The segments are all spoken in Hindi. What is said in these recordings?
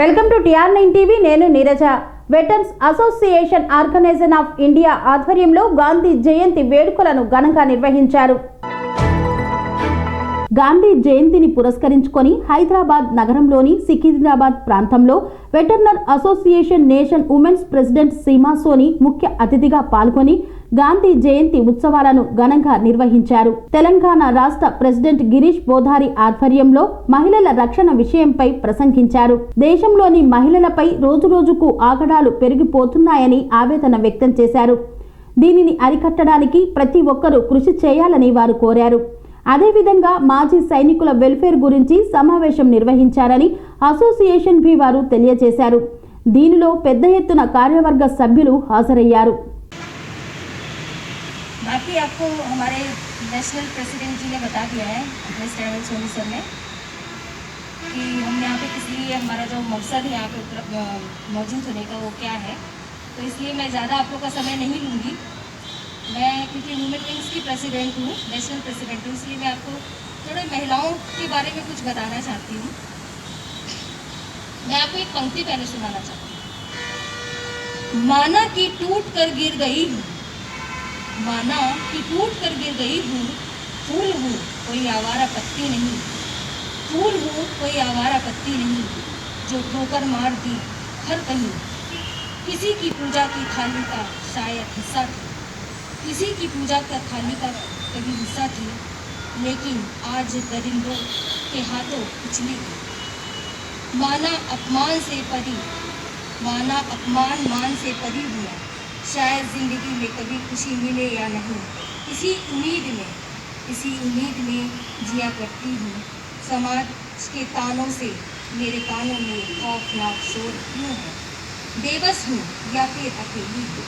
Welcome to TR9 TV. నేను Neeraja. Veterans association organisation of India ఆధ్వర్యంలో గాంధీ జయంతి వేడుకలను ఘనంగా నిర్వహించారు. గాంధీ జయంతిని పురస్కరించుకొని హైదరాబాద్ నగరంలోని సికింద్రాబాద్ ప్రాంతంలో veteran association nation women's president Seema Soni ముఖ్య అతిథిగా పాల్గొని గాంధీ జయంతి ఉత్సవాలను ఘనంగా నిర్వహించారు. తెలంగాణ రాష్ట్ర ప్రెసిడెంట్ గిరీష్ బోధారి ఆధ్వర్యంలో మహిళల రక్షణ విషయంపై ప్రసంగించారు. దేశంలోని మహిళలపై రోజురోజుకు ఆగడాలు పెరిగిపోతున్నాయని ఆవేదన వ్యక్తం చేశారు. దీనిని అరికట్టడానికి ప్రతి ఒక్కరూ కృషి చేయాలని వారు కోరారు. అదేవిధంగా మాజీ సైనికుల వెల్ఫేర్ గురించి సమావేశం నిర్వహించారని అసోసియేషన్ బి వారు తెలియజేశారు. దీనిలో పెద్ద ఎత్తున కార్యవర్గ సభ్యులు హాజరయ్యారు. बाकी आपको हमारे नेशनल प्रेसिडेंट जी ने बता दिया है अपने स्टैंड सोनी सर ने कि हम यहाँ पे किस लिए हमारा जो मकसद है यहाँ पे मौजूद होने का वो क्या है। तो इसलिए मैं ज़्यादा आप लोग का समय नहीं लूँगी। मैं क्योंकि वुमेन विंग्स की प्रेसिडेंट हूँ, नेशनल प्रेसिडेंट हूँ, इसलिए मैं आपको थोड़े महिलाओं के बारे में कुछ बताना चाहती हूँ। मैं आपको एक पंक्ति पहले सुनाना चाहती हूँ। माना कि टूट कर गिर गई हूँ, माना कि टूट कर गिर गई हूँ, फूल हूँ कोई आवारा पत्ती नहीं, फूल हूँ कोई आवारा पत्ती नहीं, जो ठोकर मार दी हर कहीं। किसी की पूजा की थाली का शायद हिस्सा थी, किसी की पूजा का थाली का कभी हिस्सा थी, लेकिन आज दरिंदों के हाथों कुचली गई। माना अपमान से परी, माना अपमान मान से परी हुआ, शायद ज़िंदगी में कभी खुशी मिले या नहीं, इसी उम्मीद में जिया करती हूँ। समाज के तानों से मेरे कानों में खौफनाक शोर क्यों है, बेबस हूँ या फिर अकेली हूँ।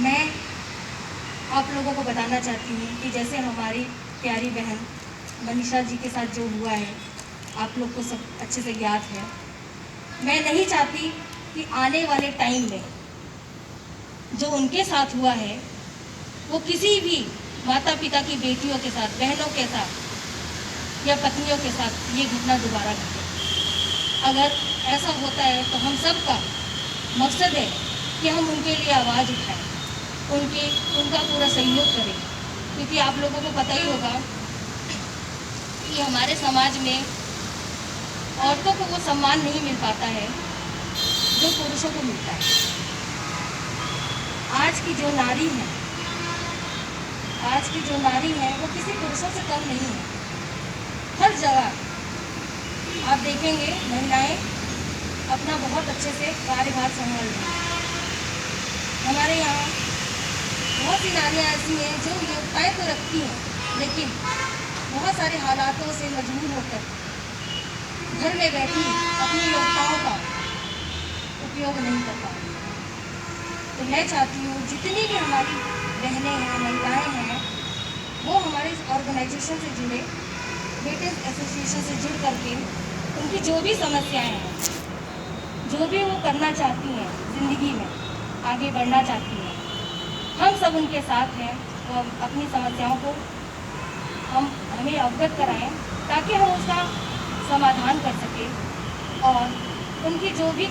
मैं आप लोगों को बताना चाहती हूँ कि जैसे हमारी प्यारी बहन मनीषा जी के साथ जो हुआ है आप लोग को सब अच्छे से याद है। मैं नहीं चाहती कि आने वाले टाइम में जो उनके साथ हुआ है वो किसी भी माता पिता की बेटियों के साथ, बहनों के साथ या पत्नियों के साथ ये घटना दोबारा घटे। अगर ऐसा होता है तो हम सब का मकसद है कि हम उनके लिए आवाज़ उठाएं, उनका पूरा सहयोग करें, क्योंकि आप लोगों को पता ही होगा कि हमारे समाज में औरतों को वो सम्मान नहीं मिल पाता है जो पुरुषों को मिलता है। आज की जो नारी है वो किसी पुरुषों से कम नहीं है। हर जगह आप देखेंगे महिलाएं अपना बहुत अच्छे से कार्यभार संभाल रही हैं। हमारे यहाँ बहुत सी नारियाँ ऐसी हैं जो योग्यताएं तो रखती हैं, लेकिन बहुत सारे हालातों से मजबूर होकर घर में बैठी अपनी योग्यताओं का उपयोग नहीं कर पाती। तो मैं चाहती हूँ जितनी भी हमारी बहनें हैं, महिलाएं हैं, वो हमारे ऑर्गेनाइजेशन से जुड़े, वेटर्स एसोसिएशन से जुड़ करके उनकी जो भी समस्याएं हैं, जो भी वो करना चाहती हैं ज़िंदगी में, आगे बढ़ना चाहती हैं, हम सब उनके साथ हैं। तो अपनी समस्याओं को हमें अवगत कराएं ताकि हम उसका समाधान कर सकें और उनकी जो भी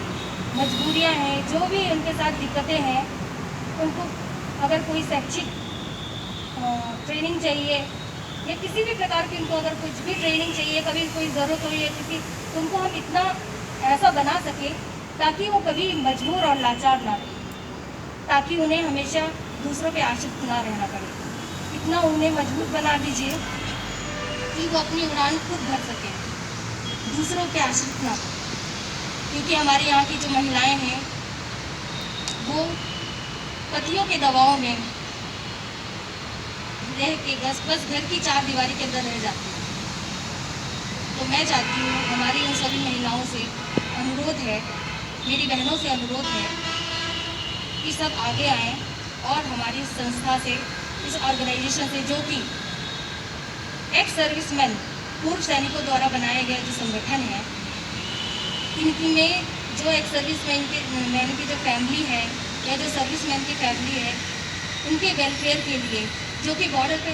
मजबूरियां हैं, जो भी उनके साथ दिक्कतें हैं, उनको अगर कोई शैक्षिक ट्रेनिंग चाहिए या किसी भी प्रकार की उनको अगर कुछ भी ट्रेनिंग चाहिए, कभी कोई ज़रूरत हो या किसी, तो उनको हम इतना ऐसा बना सकें ताकि वो कभी मजबूर और लाचार ना रहे, ताकि उन्हें हमेशा दूसरों पे आश्रित ना रहना पड़े। इतना उन्हें मजबूत बना दीजिए कि वो अपनी उड़ान खुद भर सकें, दूसरों पे आश्रित ना हो। क्योंकि हमारे यहाँ की जो महिलाएं हैं वो पतियों के दबाव में रह के बस घर की चार दीवारी के अंदर रह जाती हैं। तो मैं चाहती हूँ हमारी उन सभी महिलाओं से अनुरोध है, मेरी बहनों से अनुरोध है कि सब आगे आएँ और हमारी संस्था से, इस ऑर्गेनाइजेशन से, जो कि एक्स सर्विसमैन, पूर्व सैनिकों द्वारा बनाया गया जो संगठन है, इनकी में जो एक सर्विसमैन की जो फैमिली है या जो सर्विसमैन की फैमिली है, उनके वेलफेयर के लिए, जो कि बॉर्डर पे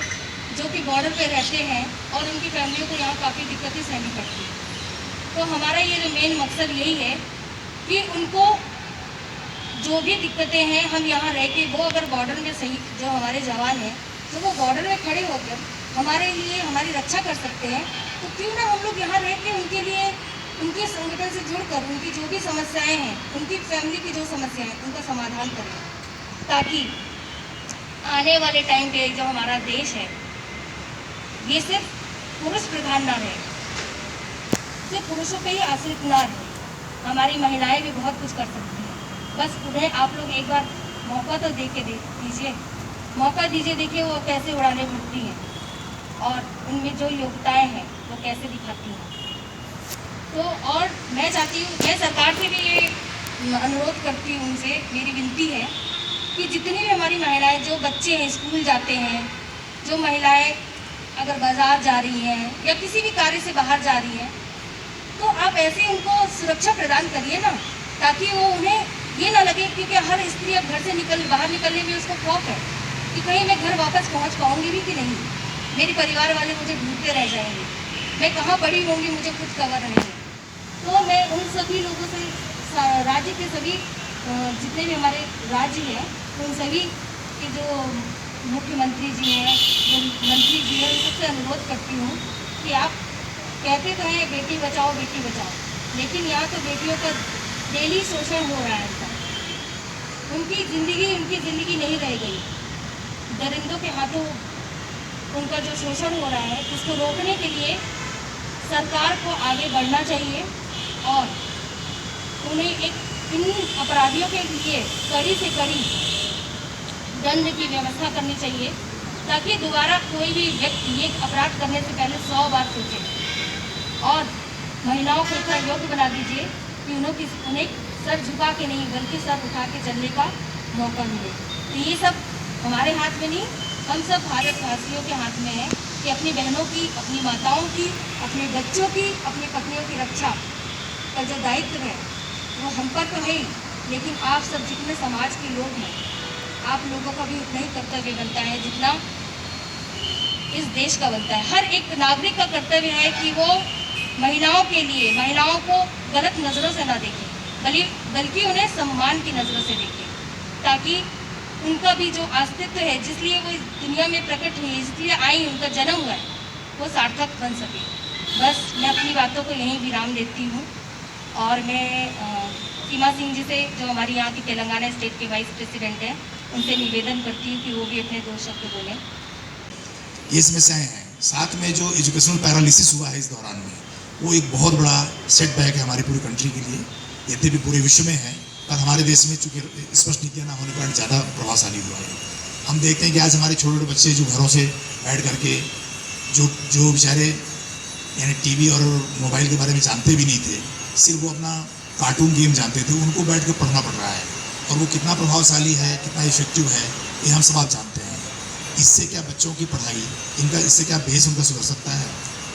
जो कि बॉर्डर पे रहते हैं और उनकी फैमिलियों को यहाँ काफ़ी दिक्कतें सहनी पड़ती हैं। तो हमारा ये जो मेन मकसद यही है कि उनको जो भी दिक्कतें हैं हम यहाँ रह के, वो अगर बॉर्डर में सही जो हमारे जवान हैं तो वो बॉर्डर में खड़े होकर हमारे लिए हमारी रक्षा कर सकते हैं, तो क्यों ना हम लोग यहाँ रह के उनके लिए, उनके संगठन से जुड़कर उनकी जो भी समस्याएं हैं, उनकी फैमिली की जो समस्याएं हैं, उनका समाधान करें, ताकि आने वाले टाइम पे जो हमारा देश है ये सिर्फ पुरुष प्रधान ना रहे, सिर्फ पुरुषों पे ही आश्रित ना रहे। हमारी महिलाएं भी बहुत कुछ कर सकती हैं, बस उन्हें आप लोग एक बार मौका तो दे के दीजिए, मौका दीजिए, देखिए वो कैसे उड़ाने भरती हैं और उनमें जो योग्यताएं हैं वो कैसे दिखाती हैं। तो और मैं चाहती हूँ, मैं सरकार से भी ये अनुरोध करती हूँ, उनसे मेरी विनती है कि जितनी भी हमारी महिलाएं, जो बच्चे हैं स्कूल जाते हैं, जो महिलाएं अगर बाज़ार जा रही हैं या किसी भी कार्य से बाहर जा रही हैं, तो आप ऐसे उनको सुरक्षा प्रदान करिए ना, ताकि वो उन्हें ये ना लगे, क्योंकि हर स्त्री अब घर से बाहर निकलने में उसको खौफ है कि कहीं मैं घर वापस पहुंच पाऊंगी भी कि नहीं, मेरे परिवार वाले मुझे ढूंढते रह जाएंगे, मैं कहाँ पड़ी होंगी मुझे खुद खबर नहीं है। तो मैं उन सभी लोगों से, राज्य के सभी जितने भी हमारे राज्य हैं, उन सभी के जो मुख्यमंत्री जी हैं, जो मंत्री जी हैं, उन सबसे अनुरोध करती हूँ कि आप कहते तो हैं बेटी बचाओ, लेकिन यहाँ तो बेटियों का डेली शोषण हो रहा है। उनकी ज़िंदगी नहीं रह गई, दरिंदों के हाथों उनका जो शोषण हो रहा है, उसको रोकने के लिए सरकार को आगे बढ़ना चाहिए और उन्हें इन अपराधियों के लिए कड़ी से कड़ी दंड की व्यवस्था करनी चाहिए, ताकि दोबारा कोई भी व्यक्ति ये अपराध करने से पहले 100 बार सोचे। और महिलाओं को इतना योग्य बना दीजिए कि उन्हें सर झुका के नहीं, बल्कि सर उठा के चलने का मौका मिले। तो ये सब हमारे हाथ में नहीं, हम सब भारतवासियों के हाथ में है कि अपनी बहनों की, अपनी माताओं की, अपने बच्चों की, अपनी पत्नियों की रक्षा का जो दायित्व है वो हम पर तो है ही, लेकिन आप सब जितने समाज के लोग हैं, आप लोगों का भी उतना ही कर्तव्य बनता है जितना इस देश का बनता है। हर एक नागरिक का कर्तव्य है कि वो महिलाओं के लिए, महिलाओं को गलत नज़रों से ना देखें, बल्कि उन्हें सम्मान की नज़रों से देखें, ताकि उनका भी जो अस्तित्व है, जिसलिए वो इस दुनिया में प्रकट हुई, इसलिए आई, उनका जन्म हुआ है, वो सार्थक बन सके। बस मैं अपनी बातों को यहीं विराम देती हूँ और मैं सीमा सिंह जी से, जो हमारी यहाँ की तेलंगाना स्टेट के वाइस प्रेसिडेंट हैं, उनसे निवेदन करती हूँ कि वो भी अपने 2 शब्द बोलें। ये समस्याएं हैं, साथ में जो एजुकेशनल पैरालिसिस हुआ है इस दौरान में, वो एक बहुत बड़ा सेटबैक है हमारी पूरी कंट्री के लिए, यद्यपि पूरे विश्व में है, पर हमारे देश में चूँकि स्पष्ट नीतियाँ ना होने पर ज़्यादा प्रभावशाली हुआ है। हम देखते हैं कि आज हमारे छोटे छोटे बच्चे जो घरों से बैठ करके जो बेचारे यानी टीवी और मोबाइल के बारे में जानते भी नहीं थे, सिर्फ वो अपना कार्टून गेम जानते थे, उनको बैठ कर पढ़ना पड़ रहा है, और वो कितना प्रभावशाली है, कितना इफेक्टिव है, ये हम सब आप जानते हैं। इससे क्या बच्चों की पढ़ाई, इससे क्या बेस उनका सुधर सकता है?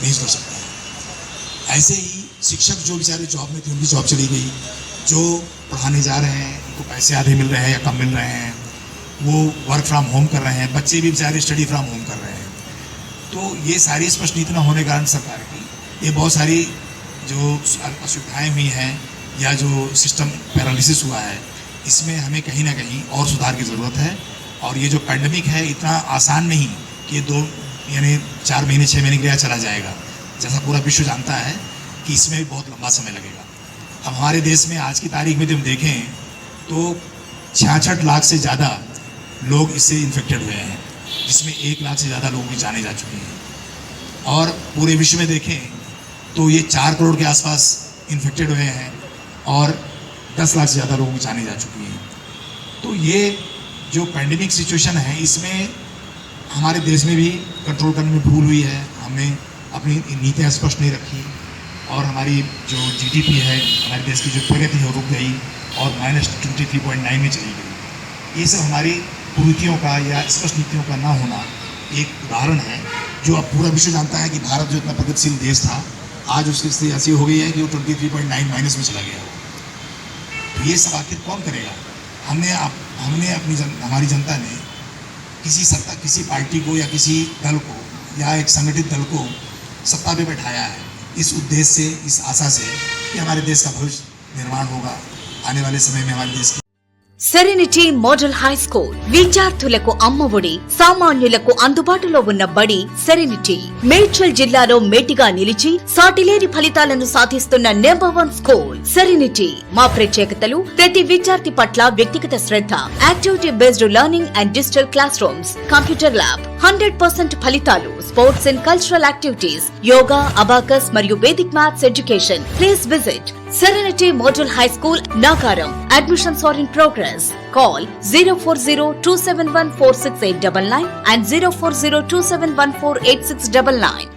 नहीं सुधर सकता है। ऐसे ही शिक्षक जो बेचारे जॉब में थे, उनकी जॉब चली गई, जो पढ़ाने जा रहे हैं उनको पैसे आधे मिल रहे हैं या कम मिल रहे हैं, वो वर्क फ्रॉम होम कर रहे हैं, बच्चे भी बेचारे स्टडी फ्रॉम होम कर रहे हैं। तो ये सारी स्पष्ट नीति न होने के कारण सरकार की ये बहुत सारी जो असुविधाएँ हुई हैं या जो सिस्टम पैरालिसिस हुआ है, इसमें हमें कहीं ना कहीं और सुधार की ज़रूरत है। और ये जो पैंडमिक है, इतना आसान नहीं कि ये 4 महीने 6 महीने के लिए चला जाएगा, जैसा पूरा विश्व जानता है कि इसमें भी बहुत लंबा समय लगेगा। अब हमारे देश में आज की तारीख में जब हम देखें तो 66 लाख से ज़्यादा लोग इससे इन्फेक्टेड हुए हैं, जिसमें 1 लाख से ज़्यादा लोगों की जानें जा चुकी हैं। और पूरे विश्व में देखें तो ये 4 करोड़ के आसपास इन्फेक्टेड हुए हैं और 10 लाख से ज़्यादा लोगों की जानें जा चुकी हैं। तो ये जो पैंडेमिक सिचुएशन है, इसमें हमारे देश में भी कंट्रोल करने में भूल हुई है, हमने अपनी नीतियाँ स्पष्ट नहीं रखी और हमारी जो GDP है, हमारे देश की जो प्रगति है, रुक गई और -23.9 में चली गई। ये सब हमारी कुरीतियों का या स्पष्ट नीतियों का ना होना एक उदाहरण है, जो अब पूरा विश्व जानता है कि भारत जो इतना प्रगतिशील देश था, आज उसकी स्थिति ऐसी हो गई है कि वो 23.9 माइनस में चला गया। तो ये सब आखिर कौन करेगा? हमारी जनता ने किसी पार्टी को या किसी दल को या एक संगठित दल को सत्ता पे बैठाया है, इस उद्देश्य से, इस आशा से कि हमारे देश का भविष्य निर्माण होगा, आने वाले समय में हमारे देश की సెరెనిటీ మోడల్ హై స్కూల్ విద్యార్థులకు అమ్మఒడి, సామాన్యులకు అందుబాటులో ఉన్న బడి సెరెనిటీ. మేడ్చల్ జిల్లాలో మేటిగా నిలిచి సాటిలేని ఫలితాలను సాధిస్తున్న నంబర్ 1 స్కూల్ సెరెనిటీ. మా ప్రత్యేకతలు ప్రతి విద్యార్థి పట్ల వ్యక్తిగత శ్రద్ధ, activity based learning and digital classrooms, computer lab, 100% ఫలితాలు, sports and cultural activities, yoga, abacus మరియు Vedic maths education. Please visit Serenity Model High School, Nagaram. Admissions are in progress. Call 040-271-46899 and 040-271-48699.